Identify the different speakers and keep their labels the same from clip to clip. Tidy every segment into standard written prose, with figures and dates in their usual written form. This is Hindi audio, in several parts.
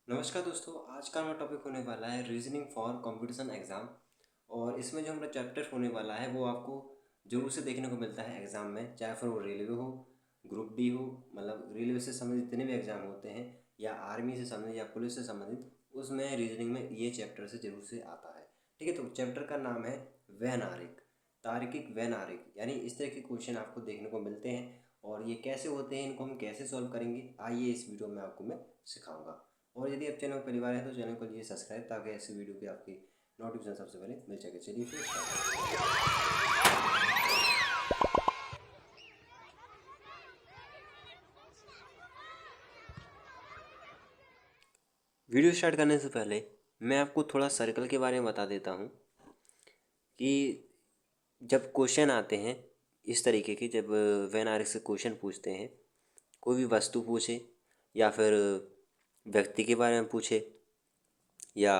Speaker 1: नमस्कार दोस्तों, आज का हमारा टॉपिक होने वाला है रीजनिंग फॉर कंपटीशन एग्ज़ाम। और इसमें जो हमारा चैप्टर होने वाला है वो आपको जरूर से देखने को मिलता है एग्ज़ाम में, चाहे फिर वो रेलवे हो, ग्रुप डी हो, मतलब रेलवे से संबंधित जितने भी एग्ज़ाम होते हैं या आर्मी से संबंधित या पुलिस से संबंधित, उसमें रीजनिंग में ये चैप्टर से जरूर से आता है। ठीक है, तो चैप्टर का नाम है वैनारिक, तार्किक वैनारिक, यानी इस तरह के क्वेश्चन आपको देखने को मिलते हैं। और ये कैसे होते हैं, इनको हम कैसे सॉल्व करेंगे, आइए इस वीडियो में आपको मैं सिखाऊंगा। और यदि आप चैनल परिवार है तो चैनल को कीजिए सब्सक्राइब, ताकि ऐसी वीडियो की आपकी नोटिफिकेशन सबसे पहले मिल सके। चलिए फिर start करते हैं। वीडियो स्टार्ट करने से पहले मैं आपको थोड़ा सर्कल के बारे में बता देता हूँ कि जब क्वेश्चन आते हैं इस तरीके के, जब वैन से क्वेश्चन पूछते हैं, कोई भी वस्तु पूछे या फिर व्यक्ति के बारे में पूछे या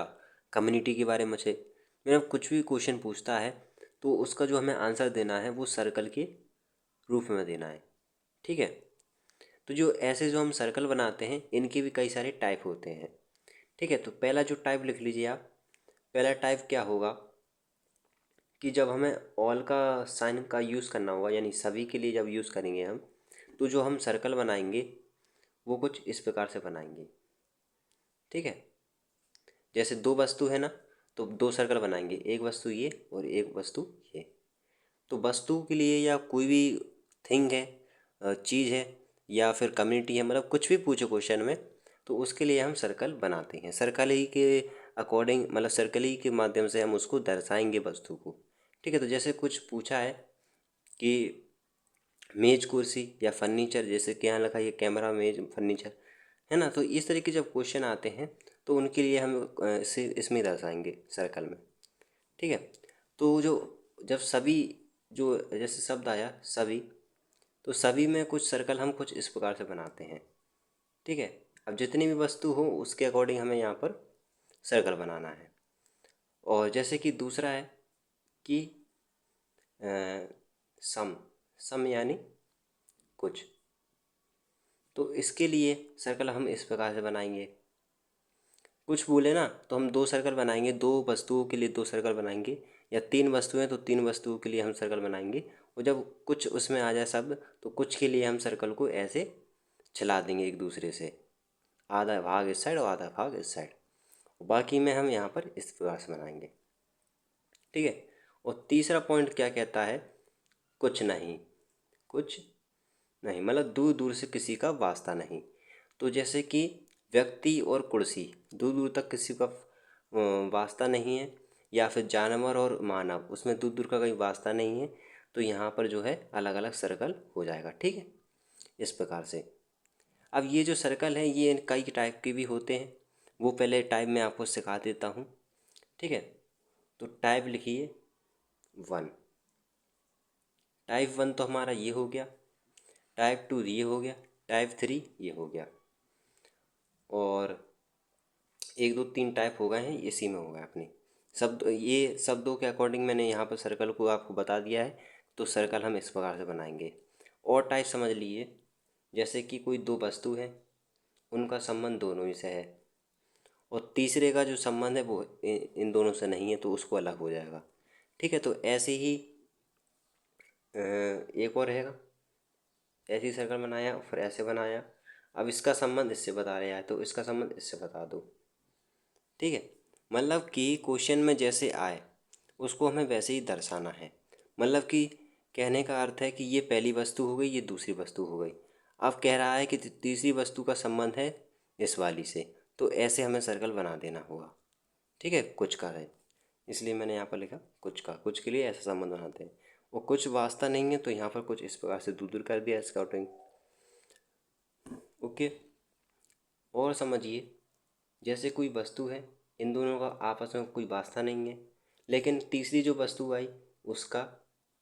Speaker 1: कम्युनिटी के बारे में पूछे, मतलब कुछ भी क्वेश्चन पूछता है तो उसका जो हमें आंसर देना है वो सर्कल के रूप में देना है। ठीक है, तो जो ऐसे जो हम सर्कल बनाते हैं इनके भी कई सारे टाइप होते हैं। ठीक है, तो पहला जो टाइप लिख लीजिए आप। पहला टाइप क्या होगा कि जब हमें ऑल का साइन का यूज़ करना होगा, यानी सभी के लिए जब यूज़ करेंगे हम, तो जो हम सर्कल बनाएंगे वो कुछ इस प्रकार से बनाएंगे। ठीक है, जैसे दो वस्तु है ना, तो दो सर्कल बनाएंगे, एक वस्तु ये और एक वस्तु ये। तो वस्तु के लिए या कोई भी थिंग है, चीज़ है या फिर कम्युनिटी है, मतलब कुछ भी पूछो क्वेश्चन में, तो उसके लिए हम सर्कल बनाते हैं। सर्कल ही के अकॉर्डिंग, मतलब सर्कल ही के माध्यम से हम उसको दर्शाएंगे वस्तु को। ठीक है, तो जैसे कुछ पूछा है कि मेज कुर्सी या फर्नीचर, जैसे कि यहाँ लिखा है कैमरा मेज फर्नीचर, है ना। तो इस तरीके जब क्वेश्चन आते हैं तो उनके लिए हम इसे इसमें दर्शाएंगे सर्कल में। ठीक है, तो जो जब सभी, जो जैसे शब्द आया सभी, तो सभी में कुछ सर्कल हम कुछ इस प्रकार से बनाते हैं। ठीक है, अब जितनी भी वस्तु हो उसके अकॉर्डिंग हमें यहाँ पर सर्कल बनाना है। और जैसे कि दूसरा है कि अ, सम, सम यानी कुछ, तो इसके लिए सर्कल हम इस प्रकार से बनाएंगे। कुछ बोले ना तो हम दो सर्कल बनाएंगे, दो वस्तुओं के लिए दो सर्कल बनाएंगे, या तीन वस्तुएं तो तीन वस्तुओं के लिए हम सर्कल बनाएंगे। और जब कुछ उसमें आ जाए शब्द, तो कुछ के लिए हम सर्कल को ऐसे चला देंगे एक दूसरे से, आधा भाग इस साइड और आधा भाग इस साइड। बाकी में हम यहाँ पर इस प्रकार से बनाएंगे। ठीक है, और तीसरा पॉइंट क्या कहता है, कुछ नहीं, कुछ नहीं मतलब दूर दूर से किसी का वास्ता नहीं। तो जैसे कि व्यक्ति और कुर्सी, दूर दूर तक किसी का वास्ता नहीं है, या फिर जानवर और मानव, उसमें दूर दूर का कोई वास्ता नहीं है, तो यहाँ पर जो है अलग अलग सर्कल हो जाएगा। ठीक है, इस प्रकार से। अब ये जो सर्कल है ये कई टाइप के भी होते हैं, वो पहले टाइप मैं आपको सिखा देता हूँ। ठीक है, तो टाइप लिखिए वन। टाइप वन तो हमारा ये हो गया, टाइप टू ये हो गया, टाइप थ्री ये हो गया, और एक दो तीन टाइप हो गए हैं, इसी में हो गए अपने शब्द। ये शब्दों के अकॉर्डिंग मैंने यहाँ पर सर्कल को आपको बता दिया है, तो सर्कल हम इस प्रकार से बनाएंगे। और टाइप समझ लीजिए, जैसे कि कोई दो वस्तु है, उनका संबंध दोनों ही से है, और तीसरे का जो संबंध है वो इन दोनों से नहीं है, तो उसको अलग हो जाएगा। ठीक है, तो ऐसे ही एक और रहेगा, ऐसे ही सर्कल बनाया फिर ऐसे बनाया, अब इसका संबंध इससे बता रहा है तो इसका संबंध इससे बता दो। ठीक है, मतलब कि क्वेश्चन में जैसे आए उसको हमें वैसे ही दर्शाना है। मतलब कि कहने का अर्थ है कि ये पहली वस्तु हो गई, ये दूसरी वस्तु हो गई। अब कह रहा है कि तीसरी वस्तु का संबंध है इस वाली से, तो ऐसे हमें सर्कल बना देना होगा। ठीक है, कुछ का है, इसलिए मैंने यहाँ पर लिखा कुछ का, कुछ के लिए ऐसा संबंध बनाते हैं। और कुछ वास्ता नहीं है तो यहाँ पर कुछ इस प्रकार से दूर दूर कर दिया स्काउटिंग। ओके, और समझिए, जैसे कोई वस्तु है, इन दोनों का आपस में कोई वास्ता नहीं है, लेकिन तीसरी जो वस्तु आई उसका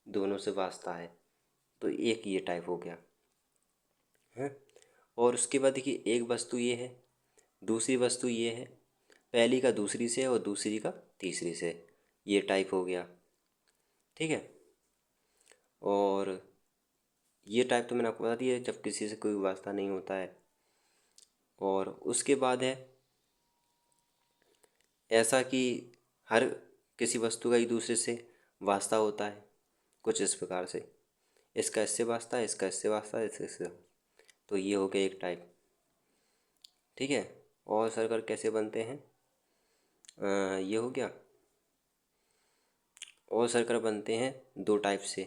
Speaker 1: दोनों से वास्ता है, तो एक ये टाइप हो गया है। और उसके बाद देखिए, एक वस्तु ये है, दूसरी वस्तु ये है, पहली का दूसरी से और दूसरी का तीसरी से, ये टाइप हो गया। ठीक है, और ये टाइप तो मैंने आपको बता दिया जब किसी से कोई वास्ता नहीं होता है। और उसके बाद है ऐसा कि हर किसी वस्तु का एक दूसरे से वास्ता होता है, कुछ इस प्रकार से, इसका इससे वास्ता है, इसका इससे वास्ता है, इससे। तो ये हो गया एक टाइप। ठीक है। और सर्कल कैसे बनते हैं, ये हो गया। और सर्कल बनते हैं दो टाइप से।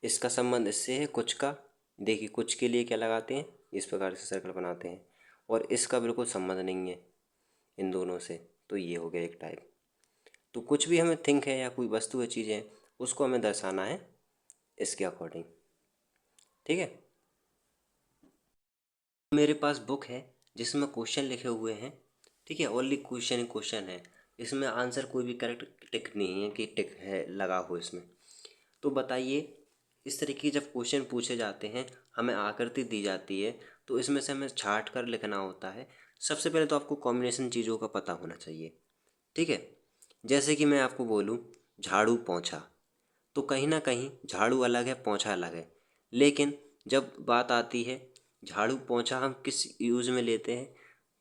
Speaker 1: इसका संबंध इससे है कुछ का, देखिए कुछ के लिए क्या लगाते हैं, इस प्रकार से सर्कल बनाते हैं, और इसका बिल्कुल संबंध नहीं है इन दोनों से। तो ये हो गया एक टाइप। तो कुछ भी हमें थिंक है या कोई वस्तु है, चीज़ है, उसको हमें दर्शाना है इसके अकॉर्डिंग। ठीक है। मेरे पास बुक है जिसमें क्वेश्चन लिखे हुए हैं। ठीक है, ओनली क्वेश्चन ही क्वेश्चन है, इसमें आंसर कोई भी करेक्ट टिक नहीं है कि टिक है लगा हो इसमें। तो बताइए, इस तरीके के जब क्वेश्चन पूछे जाते हैं, हमें आकृति दी जाती है, तो इसमें से हमें छाट कर लिखना होता है। सबसे पहले तो आपको कॉम्बिनेशन चीज़ों का पता होना चाहिए। ठीक है। जैसे कि मैं आपको बोलूँ झाड़ू पोंछा, तो कहीं ना कहीं झाड़ू अलग है, पोंछा अलग है। लेकिन जब बात आती है झाड़ू पोंछा, हम किस यूज़ में लेते हैं,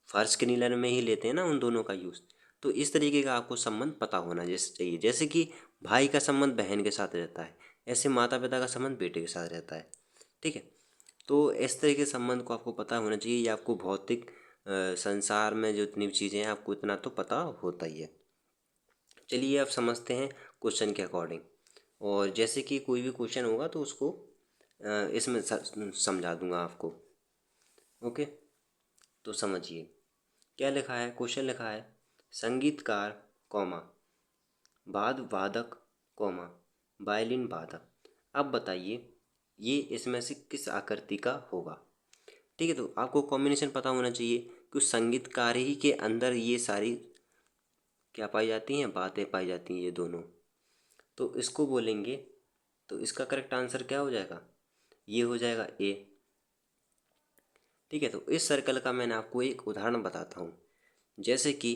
Speaker 1: फर्श क्लीनर में ही लेते हैं ना उन दोनों का यूज़। तो इस तरीके का आपको संबंध पता होना जैसे चाहिए। जैसे कि भाई का संबंध बहन के साथ रहता है, ऐसे माता पिता का संबंध बेटे के साथ रहता है। ठीक है। तो इस तरह के संबंध को आपको पता होना चाहिए। ये आपको भौतिक संसार में जो इतनी चीज़ें हैं, आपको इतना तो पता होता ही है। चलिए अब समझते हैं क्वेश्चन के अकॉर्डिंग। और जैसे कि कोई भी क्वेश्चन होगा तो उसको इसमें समझा दूंगा आपको। ओके। तो समझिए क्या लिखा है। क्वेश्चन लिखा है संगीतकार कौमा वाद वादक कौमा वायलिन वादक। अब बताइए ये इसमें से किस आकृति का होगा। ठीक है। तो आपको कॉम्बिनेशन पता होना चाहिए कि उस संगीतकार ही के अंदर ये सारी क्या पाई जाती हैं, बातें पाई जाती हैं, ये दोनों। तो इसको बोलेंगे, तो इसका करेक्ट आंसर क्या हो जाएगा, ये हो जाएगा ए। ठीक है। तो इस सर्कल का मैंने आपको एक उदाहरण बताता हूँ। जैसे कि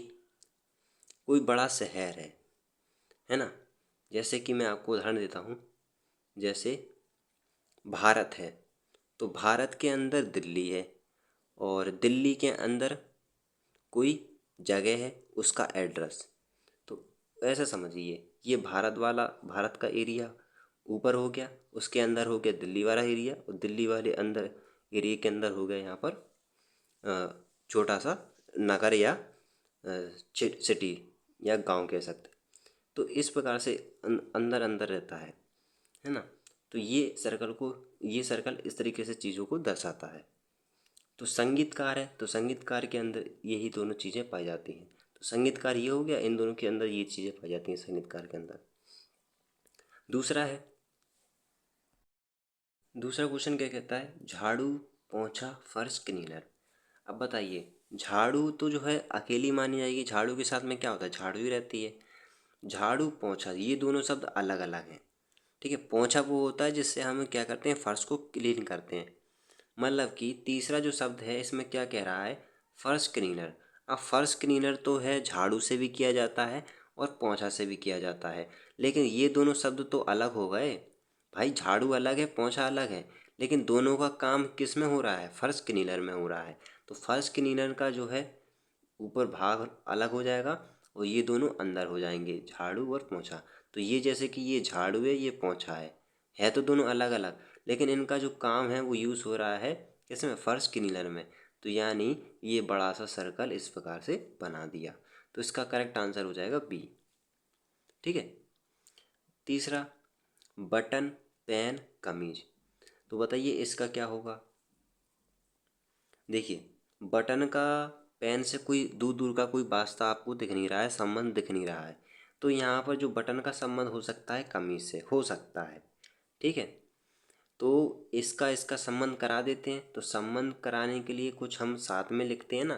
Speaker 1: कोई बड़ा शहर है ना। जैसे कि मैं आपको उदाहरण देता हूँ, जैसे भारत है, तो भारत के अंदर दिल्ली है, और दिल्ली के अंदर कोई जगह है, उसका एड्रेस। तो ऐसा समझिए ये भारत वाला, भारत का एरिया ऊपर हो गया, उसके अंदर हो गया दिल्ली वाला एरिया, और दिल्ली वाले अंदर एरिया के अंदर हो गया यहाँ पर छोटा सा नगर या सिटी या गांव कह सकते हैं। तो इस प्रकार से अंदर अंदर रहता है ना। तो ये सर्कल इस तरीके से चीज़ों को दर्शाता है। तो संगीतकार है, तो संगीतकार के अंदर यही दोनों चीज़ें पाई जाती हैं। तो संगीतकार ये हो गया, इन दोनों के अंदर ये चीज़ें पाई जाती हैं संगीतकार के अंदर। दूसरा है, दूसरा क्वेश्चन क्या कहता है, झाड़ू पोंछा फर्श क्लीनर। अब बताइए झाड़ू तो जो है अकेली मानी जाएगी, झाड़ू के साथ में क्या होता है, झाड़ू ही रहती है। झाड़ू पोंछा ये दोनों शब्द अलग अलग हैं। ठीक है। पोंछा वो होता है जिससे हम क्या करते हैं, फर्श को क्लीन करते हैं। मतलब कि तीसरा जो शब्द है इसमें क्या कह रहा है, फर्श क्लीनर। अब फर्श क्लीनर तो है झाड़ू से भी किया जाता है और पोंछा से भी किया जाता है, लेकिन ये दोनों शब्द तो अलग हो गए। भाई झाड़ू अलग है, पोंछा अलग है, लेकिन दोनों का काम किस में हो रहा है, फर्श क्लीनर में हो रहा है। तो फर्श क्लीनर का जो है ऊपर भाग अलग हो जाएगा, और ये दोनों अंदर हो जाएंगे, झाड़ू और पोंछा। तो ये जैसे कि ये झाड़ू है, ये पोंछा है तो दोनों अलग अलग, लेकिन इनका जो काम है वो यूज़ हो रहा है इसमें, फर्श क्लीनर में। तो यानी ये बड़ा सा सर्कल इस प्रकार से बना दिया। तो इसका करेक्ट आंसर हो जाएगा बी। ठीक है। तीसरा, बटन पेन कमीज। तो बताइए इसका क्या होगा। देखिए बटन का पेन से कोई दूर दूर का कोई वास्ता आपको दिख नहीं रहा है, संबंध दिख नहीं रहा है। तो यहाँ पर जो बटन का संबंध हो सकता है कमीज से हो सकता है। ठीक है। तो इसका इसका संबंध करा देते हैं। तो संबंध कराने के लिए कुछ हम साथ में लिखते हैं ना।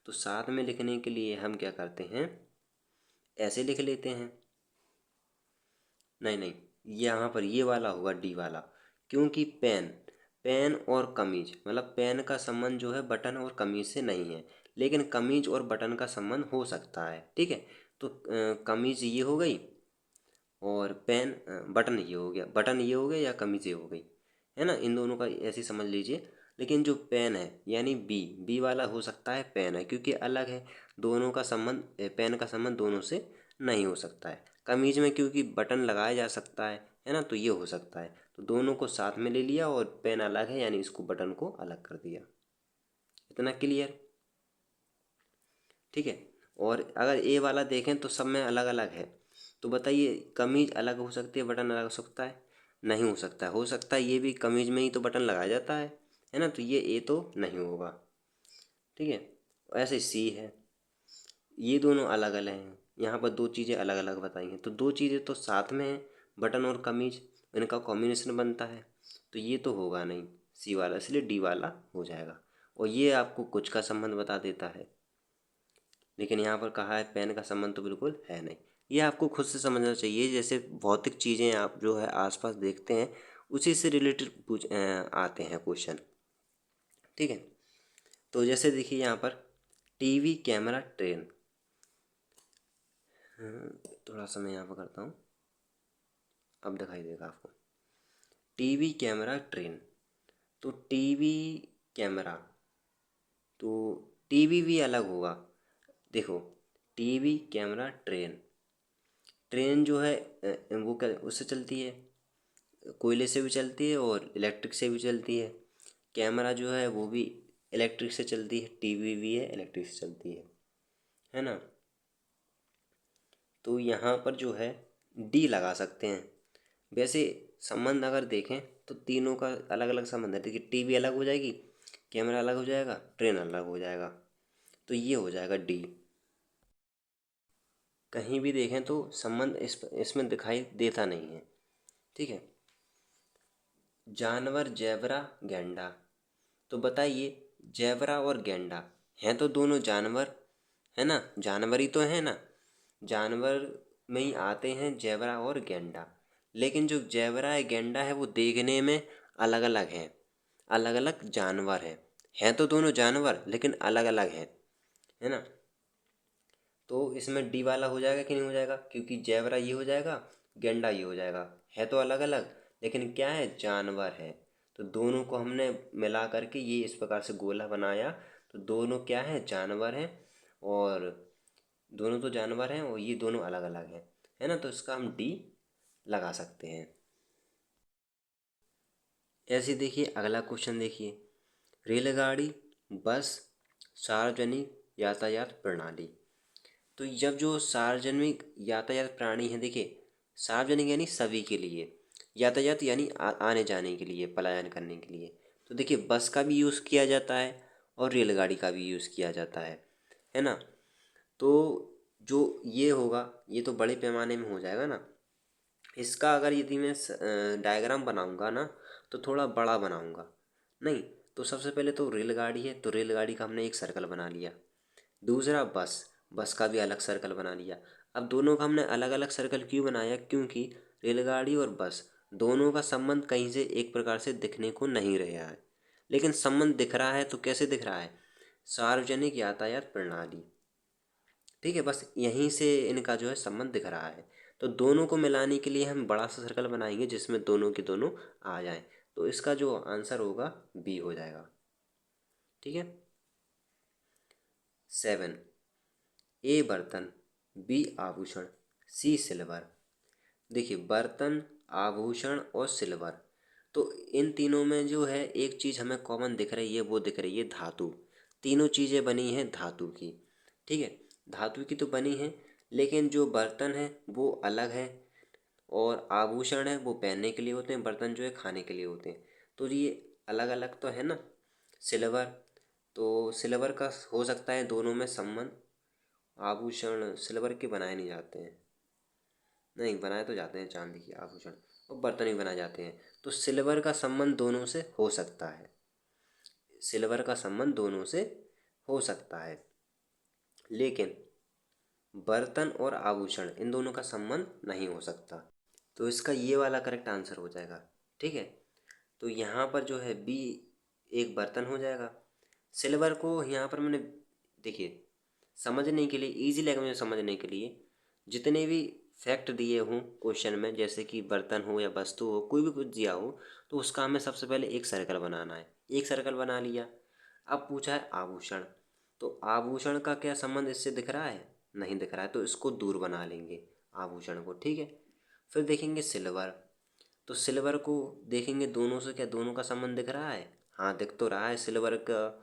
Speaker 1: तो साथ में लिखने के लिए हम क्या करते हैं, ऐसे लिख लेते हैं। नहीं नहीं, यहाँ पर ये वाला होगा डी वाला, क्योंकि पेन, पेन और कमीज, मतलब पेन का संबंध जो है बटन और कमीज से नहीं है, लेकिन कमीज और बटन का संबंध हो सकता है। ठीक है। तो कमीज ये हो गई, और पेन बटन ये हो गया, बटन ये हो गया या कमीज ये हो गई, है ना। इन दोनों का ऐसे समझ लीजिए। लेकिन जो पेन है यानी बी बी वाला हो सकता है पेन है, क्योंकि अलग है। दोनों का संबंध पेन का संबंध दोनों से नहीं हो सकता है। कमीज में क्योंकि बटन लगाया जा सकता है ना, तो ये हो सकता है। तो दोनों को साथ में ले लिया और पेन अलग है यानी इसको बटन को अलग कर दिया। इतना क्लियर? ठीक है। और अगर ए वाला देखें तो सब में अलग अलग है। तो बताइए कमीज अलग हो सकती है, बटन अलग हो सकता है? नहीं हो सकता है। हो सकता है ये भी, कमीज में ही तो बटन लगाया जाता है ना, तो ये ए तो नहीं होगा। ठीक है। ऐसे सी है, ये दोनों अलग अलग हैं। यहाँ पर दो चीज़ें अलग अलग बताई हैं, तो दो चीज़ें तो साथ में हैं, बटन और कमीज, इनका कॉम्बिनेशन बनता है। तो ये तो होगा नहीं सी वाला, इसलिए डी वाला हो जाएगा। और ये आपको कुछ का संबंध बता देता है, लेकिन यहाँ पर कहा है पेन का संबंध तो बिल्कुल है नहीं। ये आपको खुद से समझना चाहिए। जैसे भौतिक चीज़ें आप जो है आसपास देखते हैं, उसी से रिलेटेड आते हैं क्वेश्चन। ठीक है। तो जैसे देखिए यहाँ पर टीवी, कैमरा, ट्रेन। थोड़ा सा मैं यहाँ पर करता हूँ, अब दिखाई देगा आपको। TV, camera, train. तो टीवी, कैमरा, तो टीवी भी अलग होगा। देखो टीवी, कैमरा, ट्रेन। ट्रेन जो है वो क्या उससे चलती है, कोयले से भी चलती है और इलेक्ट्रिक से भी चलती है। कैमरा जो है वो भी इलेक्ट्रिक से चलती है, टीवी भी है इलेक्ट्रिक से चलती है ना। तो यहाँ पर जो है डी लगा सकते हैं। वैसे संबंध अगर देखें तो तीनों का अलग अलग संबंध है। देखिए टीवी अलग हो जाएगी, कैमरा अलग हो जाएगा, ट्रेन अलग हो जाएगा, तो ये हो जाएगा डी। कहीं भी देखें तो संबंध इसमें दिखाई देता नहीं है। ठीक है। जानवर, जेबरा, गैंडा। तो बताइए जेबरा और गैंडा हैं तो दोनों जानवर, है ना, जानवर ही तो है ना। जानवर में ही आते हैं जेबरा और गैंडा। लेकिन जो जेबरा है गैंडा है वो देखने में अलग अलग हैं, अलग अलग जानवर हैं तो दोनों जानवर लेकिन अलग अलग हैं, है ना। तो इसमें डी वाला हो जाएगा कि नहीं हो जाएगा, क्योंकि जेबरा ये हो जाएगा, गैंडा ये हो जाएगा। है तो अलग अलग लेकिन क्या है, जानवर है। तो दोनों को हमने मिला करके ये इस प्रकार से गोला बनाया। तो दोनों क्या है, जानवर हैं। और दोनों तो जानवर हैं और ये दोनों अलग अलग हैं, है ना। तो इसका हम डी लगा सकते हैं। ऐसे देखिए अगला क्वेश्चन देखिए, रेलगाड़ी, बस, सार्वजनिक यातायात प्रणाली। तो जब जो सार्वजनिक यातायात प्रणाली है, देखिए सार्वजनिक यानी सभी के लिए, यातायात यानी आने जाने के लिए, पलायन करने के लिए। तो देखिए बस का भी यूज़ किया जाता है और रेलगाड़ी का भी यूज़ किया जाता है ना। तो जो ये होगा ये तो बड़े पैमाने में हो जाएगा ना। इसका अगर यदि मैं डायग्राम बनाऊंगा ना तो थोड़ा बड़ा बनाऊंगा। नहीं तो सबसे पहले तो रेलगाड़ी है, तो रेलगाड़ी का हमने एक सर्कल बना लिया। दूसरा बस, बस का भी अलग सर्कल बना लिया। अब दोनों का हमने अलग अलग सर्कल क्यों बनाया, क्योंकि रेलगाड़ी और बस दोनों का संबंध कहीं से एक प्रकार से दिखने को नहीं रहा है, लेकिन संबंध दिख रहा है। तो कैसे दिख रहा है, सार्वजनिक यातायात प्रणाली। ठीक है, बस यहीं से इनका जो है संबंध दिख रहा है। तो दोनों को मिलाने के लिए हम बड़ा सा सर्कल बनाएंगे जिसमें दोनों के दोनों आ जाएं। तो इसका जो आंसर होगा बी हो जाएगा। ठीक है। 7, ए बर्तन, बी आभूषण, सी सिल्वर। देखिए बर्तन, आभूषण और सिल्वर, तो इन तीनों में जो है एक चीज़ हमें कॉमन दिख रही है, वो दिख रही है धातु। तीनों चीज़ें बनी हैं धातु की। ठीक है, धातु की तो बनी है, लेकिन जो बर्तन है वो अलग है और आभूषण है वो पहनने के लिए होते हैं, बर्तन जो है खाने के लिए होते हैं। तो ये अलग अलग तो है ना। सिल्वर, तो सिल्वर का हो सकता है दोनों में संबंध। आभूषण सिल्वर के बनाए नहीं जाते हैं, नहीं बनाए तो जाते हैं चांदी के आभूषण, और बर्तन भी बनाए जाते हैं। तो सिल्वर का संबंध दोनों से हो सकता है, सिल्वर का संबंध दोनों से हो सकता है, लेकिन बर्तन और आभूषण इन दोनों का संबंध नहीं हो सकता। तो इसका ये वाला करेक्ट आंसर हो जाएगा। ठीक है। तो यहाँ पर जो है बी एक बर्तन हो जाएगा। सिल्वर को यहाँ पर मैंने, देखिए समझने के लिए, इजी लैंग्वेज में समझने के लिए जितने भी फैक्ट दिए हों क्वेश्चन में, जैसे कि बर्तन हो या वस्तु हो, कोई भी कुछ दिया हो, तो उसका हमें सबसे पहले एक सर्कल बनाना है। एक सर्कल बना लिया। अब पूछा है आभूषण, तो आभूषण का क्या संबंध इससे दिख रहा है? नहीं दिख रहा है, तो इसको दूर बना लेंगे आभूषण को, ठीक है। फिर देखेंगे सिल्वर, तो सिल्वर को देखेंगे दोनों से, क्या दोनों का संबंध दिख रहा है? हाँ दिख तो रहा है, सिल्वर का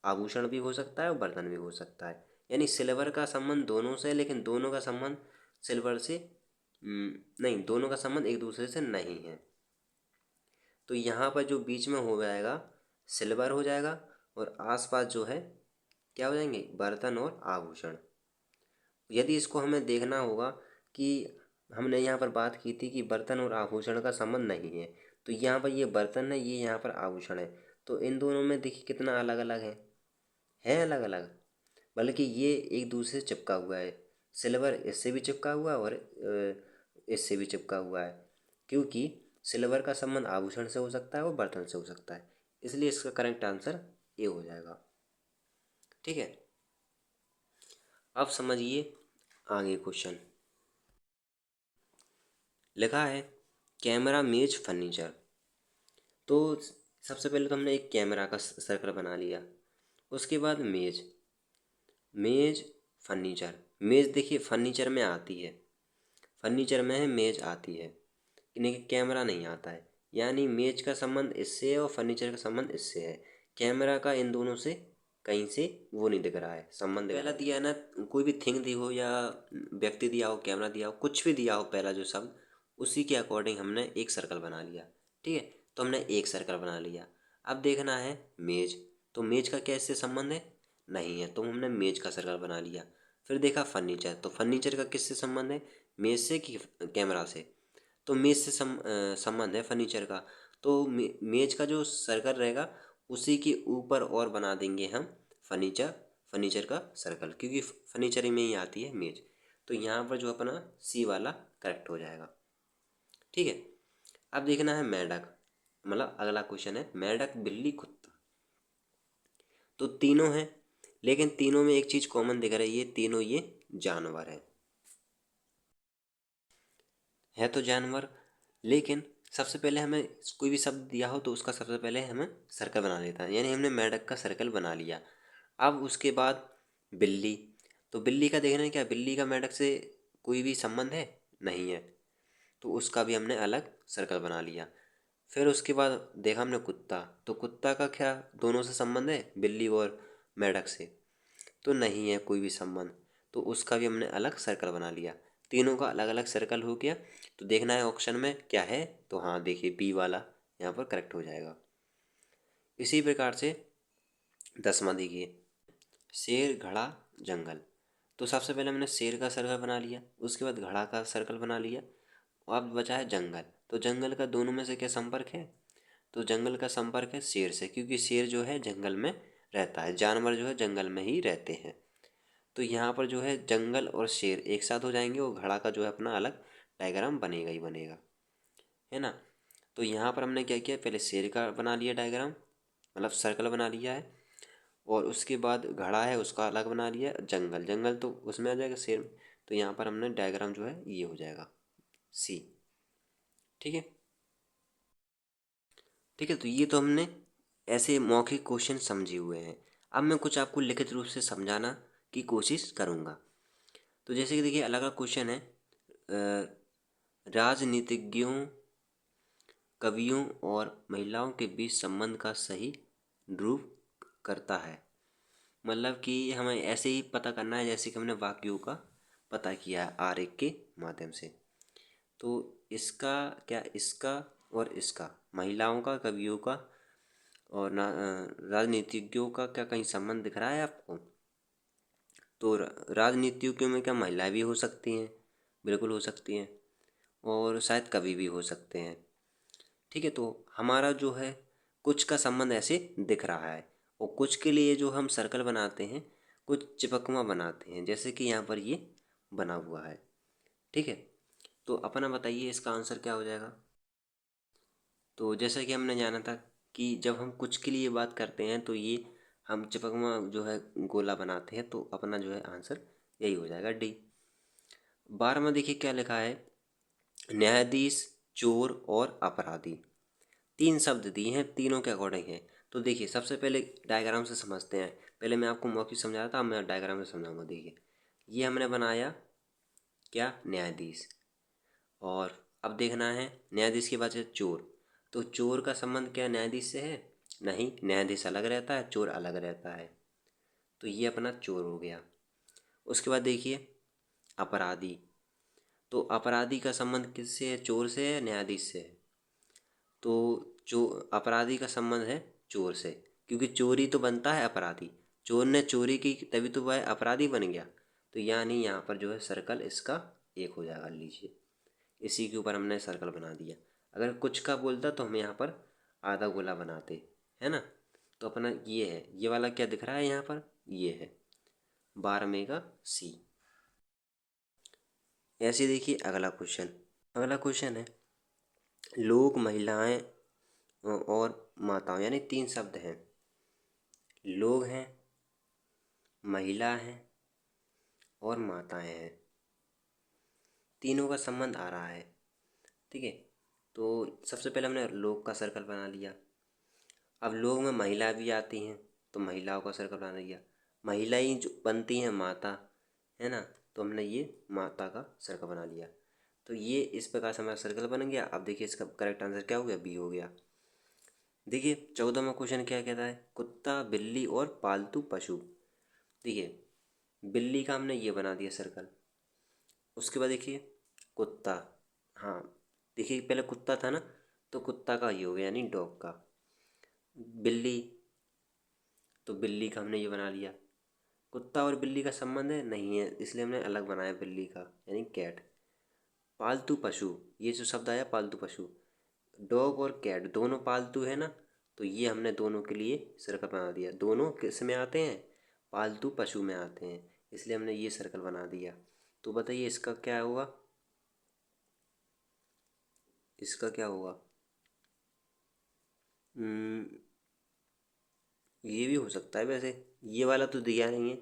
Speaker 1: आभूषण भी हो सकता है और बर्तन भी हो सकता है। यानी सिल्वर का संबंध दोनों से है, लेकिन दोनों का संबंध सिल्वर से नहीं, दोनों का संबंध एक दूसरे से नहीं है। तो यहाँ पर जो बीच में हो जाएगा सिल्वर हो जाएगा, और आसपास जो है क्या हो जाएंगे? बर्तन और आभूषण। यदि इसको हमें देखना होगा कि हमने यहाँ पर बात की थी कि बर्तन और आभूषण का संबंध नहीं है, तो यहाँ पर ये बर्तन है, ये यहाँ पर आभूषण है, तो इन दोनों में देखिए कितना अलग अलग है अलग अलग, बल्कि ये एक दूसरे से चिपका हुआ है। सिल्वर इससे भी चिपका हुआ है और इससे भी चिपका हुआ है, क्योंकि सिल्वर का संबंध आभूषण से हो सकता है और बर्तन से हो सकता है, इसलिए इसका करेक्ट आंसर ए हो जाएगा, ठीक है। अब समझिए आगे क्वेश्चन लिखा है कैमरा मेज फर्नीचर। तो सबसे पहले तो हमने एक कैमरा का सर्कल बना लिया, उसके बाद मेज, मेज फर्नीचर, मेज देखिए फर्नीचर में आती है, फर्नीचर में है मेज आती है, लेकिन कैमरा नहीं आता है। यानी मेज का संबंध इससे है और फर्नीचर का संबंध इससे है, कैमरा का इन दोनों से कहीं से वो नहीं दिख रहा है संबंध। पहला दिया है ना, कोई भी थिंग दी हो या व्यक्ति दिया हो, कैमरा दिया हो, कुछ भी दिया हो, पहला जो शब्द उसी के अकॉर्डिंग हमने एक सर्कल बना लिया, ठीक है। तो हमने एक सर्कल बना लिया। अब देखना है मेज, तो मेज का क्या इससे संबंध है? नहीं है, तो हमने मेज का सर्कल बना लिया। फिर देखा फर्नीचर, तो फर्नीचर का किससे संबंध है? मेज से कि कैमरा से? तो मेज से संबंध है फर्नीचर का, तो मेज का जो सर्कल रहेगा उसी के ऊपर और बना देंगे हम फर्नीचर, फर्नीचर का सर्कल, क्योंकि फर्नीचर में ही आती है मेज। तो यहाँ पर जो अपना सी वाला करेक्ट हो जाएगा, ठीक है। अब देखना है मेंढक, मतलब अगला क्वेश्चन है मेंढक बिल्ली कुत्ता। तो तीनों हैं, लेकिन तीनों में एक चीज़ कॉमन दिख रही है, तीनों ये जानवर है तो जानवर। लेकिन सबसे पहले हमें कोई भी शब्द दिया हो तो उसका सबसे पहले हमें सर्कल बना लेता है, यानी हमने मेंढक का सर्कल बना लिया। अब उसके बाद बिल्ली, तो बिल्ली का देखना है क्या बिल्ली का मेंढक से कोई भी संबंध है? नहीं है, तो उसका भी हमने अलग सर्कल बना लिया। फिर उसके बाद देखा हमने कुत्ता, तो कुत्ता का क्या दोनों से संबंध है, बिल्ली और मेंढक से? तो नहीं है कोई भी संबंध, तो उसका भी हमने अलग सर्कल बना लिया। तीनों का अलग अलग सर्कल हो गया। तो देखना है ऑप्शन में क्या है, तो हाँ देखिए बी वाला यहाँ पर करेक्ट हो जाएगा। इसी प्रकार से 10वां देखिए शेर घड़ा जंगल। तो सबसे पहले हमने शेर का सर्कल बना लिया, उसके बाद घड़ा का सर्कल बना लिया, अब बचा है जंगल। तो जंगल का दोनों में से क्या संपर्क है? तो जंगल का संपर्क है शेर से, क्योंकि शेर जो है जंगल में रहता है, जानवर जो है जंगल में ही रहते हैं। तो यहाँ पर जो है जंगल और शेर एक साथ हो जाएंगे और घड़ा का जो है अपना अलग डायग्राम बनेगा ही बनेगा, है ना। तो यहाँ पर हमने क्या किया, पहले शेर का बना लिया डायग्राम, मतलब सर्कल बना लिया है, और उसके बाद घड़ा है उसका अलग बना लिया, जंगल, जंगल तो उसमें आ जाएगा शेर में। तो यहाँ पर हमने डायग्राम जो है ये हो जाएगा सी, ठीक है। ठीक है, तो ये तो हमने ऐसे मौखिक क्वेश्चन समझे हुए हैं। अब मैं कुछ आपको लिखित रूप से समझाना की कोशिश करूँगा। तो जैसे कि देखिए अलग अलग क्वेश्चन है, राजनीतिज्ञों, कवियों और महिलाओं के बीच संबंध का सही रूप करता है। मतलब कि हमें ऐसे ही पता करना है जैसे कि हमने वाक्यों का पता किया है आरेख के माध्यम से। तो इसका क्या, इसका और इसका, महिलाओं का, कवियों का और राजनीतिज्ञों का क्या कहीं संबंध दिख रहा है आपको? तो राजनीतिज्ञों में क्या महिलाएं भी हो सकती हैं? बिल्कुल हो सकती हैं, और शायद कवि भी हो सकते हैं, ठीक है। तो हमारा जो है कुछ का संबंध ऐसे दिख रहा है, और कुछ के लिए जो हम सर्कल बनाते हैं, कुछ चिपकवा बनाते हैं, जैसे कि यहाँ पर ये बना हुआ है, ठीक है। तो अपना बताइए इसका आंसर क्या हो जाएगा? तो जैसा कि हमने जाना था कि जब हम कुछ के लिए बात करते हैं तो ये हम चिपकवा जो है गोला बनाते हैं, तो अपना जो है आंसर यही हो जाएगा डी। 12वां देखिए क्या लिखा है, न्यायाधीश, चोर और अपराधी। तीन शब्द दिए हैं, तीनों के अकॉर्डिंग है। तो देखिए सबसे पहले डायग्राम से समझते हैं। पहले मैं आपको मौखिक समझा रहा था, अब मैं डायग्राम से समझाऊंगा। देखिए ये हमने बनाया क्या, न्यायाधीश। और अब देखना है न्यायाधीश के बाद से चोर। तो चोर का संबंध क्या न्यायाधीश से है? नहीं, न्यायाधीश अलग रहता है, चोर अलग रहता है। तो ये अपना चोर हो गया। उसके बाद देखिए अपराधी। तो अपराधी का संबंध किससे है? चोर से है, न्यायाधीश से है? तो जो अपराधी का संबंध है चोर से, क्योंकि चोरी तो बनता है अपराधी। चोर ने चोरी की तभी तो वह अपराधी बन गया। तो यानी यहाँ पर जो है सर्कल इसका एक हो जाएगा। लीजिए इसी के ऊपर हमने सर्कल बना दिया। अगर कुछ का बोलता तो हम यहाँ पर आधा गोला बनाते, है ना। तो अपना ये है, ये वाला क्या दिख रहा है यहाँ पर, ये है 12 में का सी। ऐसे देखिए अगला क्वेश्चन। अगला क्वेश्चन है लोग, महिलाएं और माताओं, यानी 3 शब्द हैं। लोग हैं, महिला हैं और माताएं हैं। तीनों का संबंध आ रहा है, ठीक है। तो सबसे पहले हमने लोग का सर्कल बना लिया। अब लोग में महिला भी आती हैं तो महिलाओं का सर्कल बना लिया। महिला ही जो बनती हैं माता, है ना, तो हमने ये माता का सर्कल बना लिया। तो ये इस प्रकार से हमारा सर्कल बन गया। अब देखिए इसका करेक्ट आंसर क्या हो गया, बी हो गया। देखिए 14वां क्वेश्चन क्या कहता है, कुत्ता, बिल्ली और पालतू पशु। देखिए बिल्ली का हमने ये बना दिया सर्कल। उसके बाद देखिए कुत्ता, हाँ देखिए पहले कुत्ता था ना, तो कुत्ता का ये हो गया यानी डॉग का। बिल्ली, तो बिल्ली का हमने ये बना लिया। कुत्ता और बिल्ली का संबंध है नहीं है, इसलिए हमने अलग बनाया बिल्ली का, यानी कैट। पालतू पशु, ये जो शब्द आया पालतू पशु, डॉग और कैट दोनों पालतू है ना, तो ये हमने दोनों के लिए सर्कल बना दिया। दोनों किस में आते हैं, पालतू पशु में आते हैं, इसलिए हमने ये सर्कल बना दिया। तो बताइए इसका क्या होगा, इसका क्या होगा। हम्म, ये भी हो सकता है वैसे, ये वाला तो दिया नहीं है।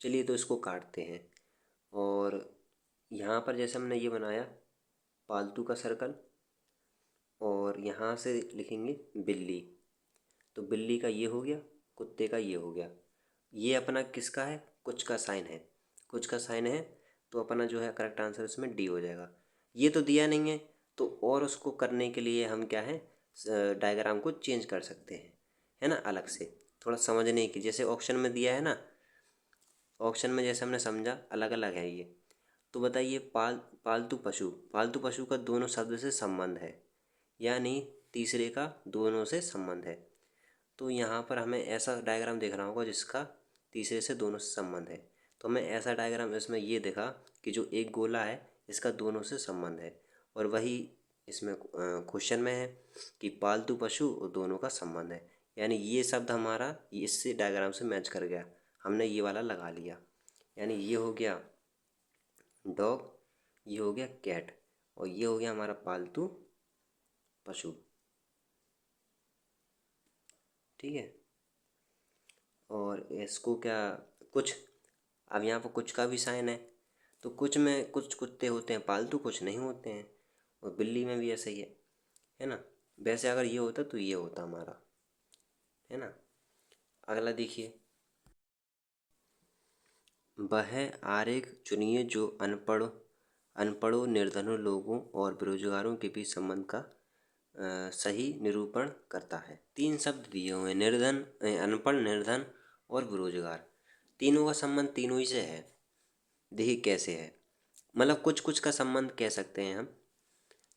Speaker 1: चलिए तो इसको काटते हैं। और यहाँ पर जैसे हमने ये बनाया पालतू का सर्कल, और यहाँ से लिखेंगे बिल्ली। तो बिल्ली का ये हो गया, कुत्ते का ये हो गया। ये अपना किसका है, कुछ का साइन है, कुछ का साइन है। तो अपना जो है करेक्ट आंसर इसमें डी हो जाएगा। ये तो दिया नहीं है, तो और उसको करने के लिए हम क्या है, डायग्राम को चेंज कर सकते हैं, है ना, अलग से थोड़ा समझने की। जैसे ऑप्शन में दिया है ना, ऑप्शन में जैसे हमने समझा अलग अलग है ये। तो बताइए पालतू पशु, पालतू पशु का दोनों शब्द से संबंध है, यानी तीसरे का दोनों से संबंध है। तो यहाँ पर हमें ऐसा डायग्राम देखना होगा जिसका तीसरे से दोनों से संबंध है। तो हमें ऐसा डायग्राम इसमें ये देखा कि जो एक गोला है इसका दोनों से संबंध है, और वही इसमें क्वेश्चन में है कि पालतू पशु और दोनों का संबंध है। यानी ये शब्द हमारा इससे डायग्राम से मैच कर गया, हमने ये वाला लगा लिया। यानी ये हो गया डॉग, ये हो गया कैट, और ये हो गया हमारा पालतू पशु, ठीक है। और इसको क्या, कुछ, अब यहाँ पर कुछ का भी साइन है। तो कुछ में कुछ कुत्ते होते हैं पालतू, कुछ नहीं होते हैं, और बिल्ली में भी ऐसा ही है ना। वैसे अगर ये होता तो ये होता हमारा, है ना। अगला देखिए, वह आरेख चुनिए जो अनपढ़ों, निर्धनों लोगों और बेरोजगारों के बीच संबंध का सही निरूपण करता है। 3 शब्द दिए हुए हैं, निर्धन, अनपढ़, निर्धन और बेरोजगार। तीनों का संबंध तीनों ही से है। देखिए कैसे है, मतलब कुछ कुछ का संबंध कह सकते हैं हम।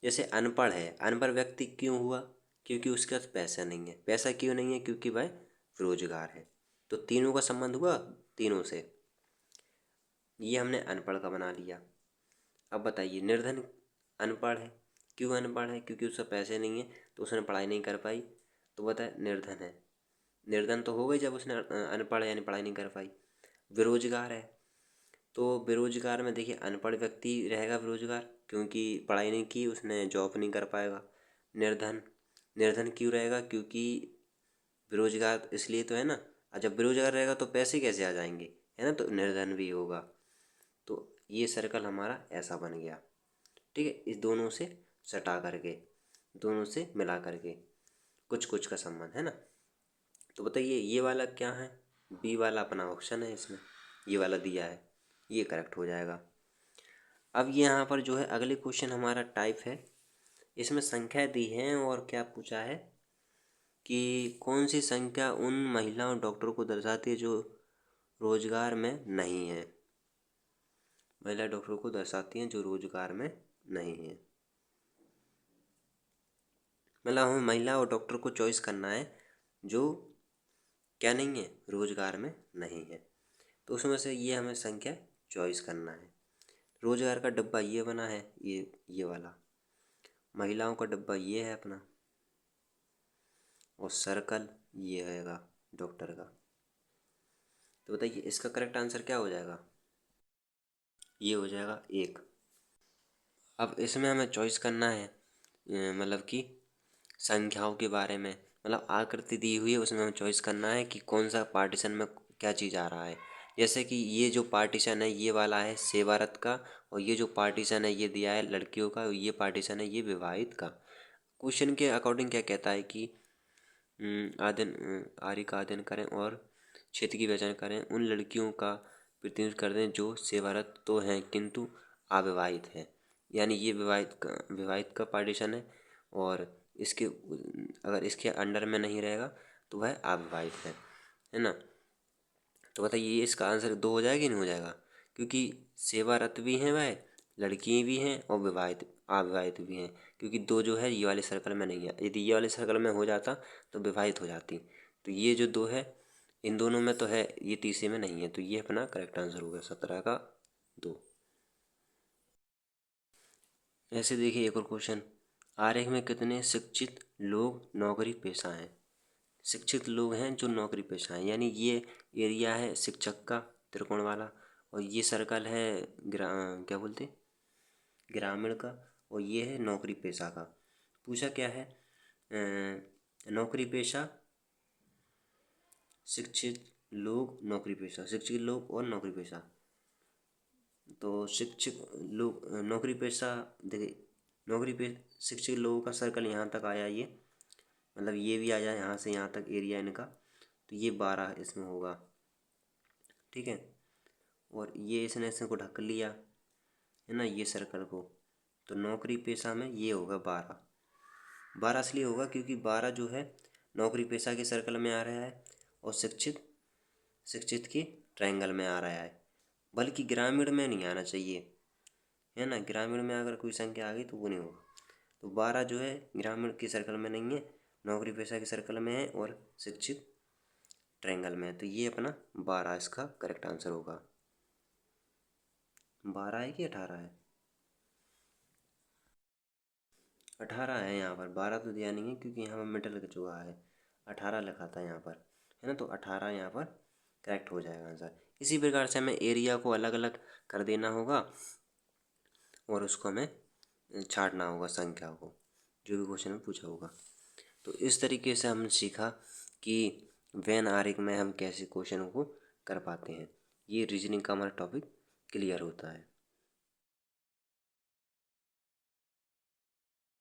Speaker 1: जैसे अनपढ़ है, अनपढ़ व्यक्ति क्यों हुआ, क्योंकि उसके पास पैसा नहीं है। पैसा क्यों नहीं है, क्योंकि वह बेरोजगार है। तो तीनों का संबंध हुआ तीनों से। ये हमने अनपढ़ का बना लिया। अब बताइए निर्धन, अनपढ़ है, क्यों अनपढ़ है, क्योंकि उसके पैसे नहीं है तो उसने पढ़ाई नहीं कर पाई, तो बताए निर्धन है। निर्धन तो हो गई जब उसने अनपढ़ यानी पढ़ाई नहीं कर पाई। बेरोजगार है, तो बेरोजगार में देखिए अनपढ़ व्यक्ति रहेगा बेरोजगार, क्योंकि पढ़ाई नहीं की उसने, जॉब नहीं कर पाएगा। निर्धन, निर्धन क्यों रहेगा, क्योंकि बेरोजगार इसलिए तो है ना। और जब बेरोजगार रहेगा तो पैसे कैसे आ जाएंगे, है ना, तो निर्धन भी होगा। तो ये सर्कल हमारा ऐसा बन गया, ठीक है। इस दोनों से सटा करके, दोनों से मिला करके, कुछ कुछ का संबंध है ना। तो बताइए ये वाला क्या है, बी वाला अपना ऑप्शन है, इसमें ये वाला दिया है, ये करेक्ट हो जाएगा। अब यहाँ पर जो है अगले क्वेश्चन हमारा टाइप है, इसमें संख्या दी है और क्या पूछा है कि कौन सी संख्या उन महिलाओं डॉक्टरों को दर्शाती है जो रोजगार में नहीं है। महिला डॉक्टरों को दर्शाती हैं जो रोजगार में नहीं है। मतलब हमें महिला और डॉक्टर को चॉइस करना है जो क्या नहीं है, रोजगार में नहीं है। तो उसमें से ये हमें संख्या चॉइस करना है। रोजगार का डब्बा ये बना है, ये वाला। महिलाओं का डब्बा ये है अपना, और सर्कल ये रहेगा डॉक्टर का। तो बताइए इसका करेक्ट आंसर क्या हो जाएगा, ये हो जाएगा 1। अब इसमें हमें चॉइस करना है मतलब कि संख्याओं के बारे में, मतलब आकृति दी हुई है उसमें हमें चॉइस करना है कि कौन सा पार्टीशन में क्या चीज़ आ रहा है। जैसे कि ये जो पार्टीशन है ये वाला है सेवारत का, और ये जो पार्टीशन है ये दिया है लड़कियों का, और ये पार्टीशन है ये विवाहित का। क्वेश्चन के अकॉर्डिंग क्या कहता है कि आर्य का अध्ययन करें और क्षेत्र की पहचान करें, उन लड़कियों का प्रतिनिधित्व कर दें जो सेवारत तो हैं किंतु अविवाहित हैं। यानी ये विवाहित का पार्टीशन है, और इसके अगर इसके अंडर में नहीं रहेगा तो वह अविवाहित है ना। तो बताइए इसका आंसर 2 हो जाएगा कि नहीं हो जाएगा, क्योंकि सेवारत भी हैं वह, लड़कियाँ भी हैं और अविवाहित भी हैं, क्योंकि 2 जो है ये वाले सर्कल में नहीं है। यदि ये वाले सर्कल में हो जाता तो विवाहित हो जाती। तो ये जो 2 है इन दोनों में तो है, ये तीसरे में नहीं है, तो ये अपना करेक्ट आंसर हो गया 17 का 2। ऐसे देखिए एक और क्वेश्चन, आरेख में कितने शिक्षित लोग नौकरी पेशा हैं। शिक्षित लोग हैं जो नौकरी पेशा हैं, यानी ये एरिया है शिक्षक का त्रिकोण वाला, और ये सर्कल है क्या बोलते ग्रामीण का, और ये है नौकरी पेशा का। पूछा क्या है, नौकरी पेशा शिक्षित लोग नौकरी पेशा, शिक्षित लोग और नौकरी पेशा। तो शिक्षित लोग नौकरी पेशा, देखिए शिक्षित लोगों का सर्कल यहाँ तक आया, ये मतलब ये भी आ जाए यहाँ से यहाँ तक एरिया इनका, तो ये 12 इसमें होगा, ठीक है। और ये इसने इसको ढक लिया है ना ये सर्कल को, तो नौकरी पेशा में ये होगा 12 इसलिए होगा क्योंकि 12 जो है नौकरी पेशा के सर्कल में आ रहा है, और शिक्षित की ट्रायंगल में आ रहा है, बल्कि ग्रामीण में नहीं आना चाहिए, है ना। ग्रामीण में अगर कोई संख्या आ गई तो वो नहीं होगा। तो 12 जो है ग्रामीण के सर्कल में नहीं है, नौकरी पेशा के सर्कल में है, और शिक्षित ट्रायंगल में है, तो ये अपना 12 इसका करेक्ट आंसर होगा। 12 है कि 18 है, 18 है यहाँ पर, 12 तो दिया नहीं है क्योंकि यहाँ पर मिडल का चुहा है, 18 लिखा था यहाँ पर, है ना। तो 18 यहाँ पर करेक्ट हो जाएगा आंसर। इसी प्रकार से हमें एरिया को अलग अलग कर देना होगा, और उसको हमें छांटना होगा संख्या को, जो भी क्वेश्चन में पूछा होगा। तो इस तरीके से हमने सीखा कि वेन आरेख में हम कैसे क्वेश्चन को कर पाते हैं। ये रीजनिंग का हमारा टॉपिक क्लियर होता है।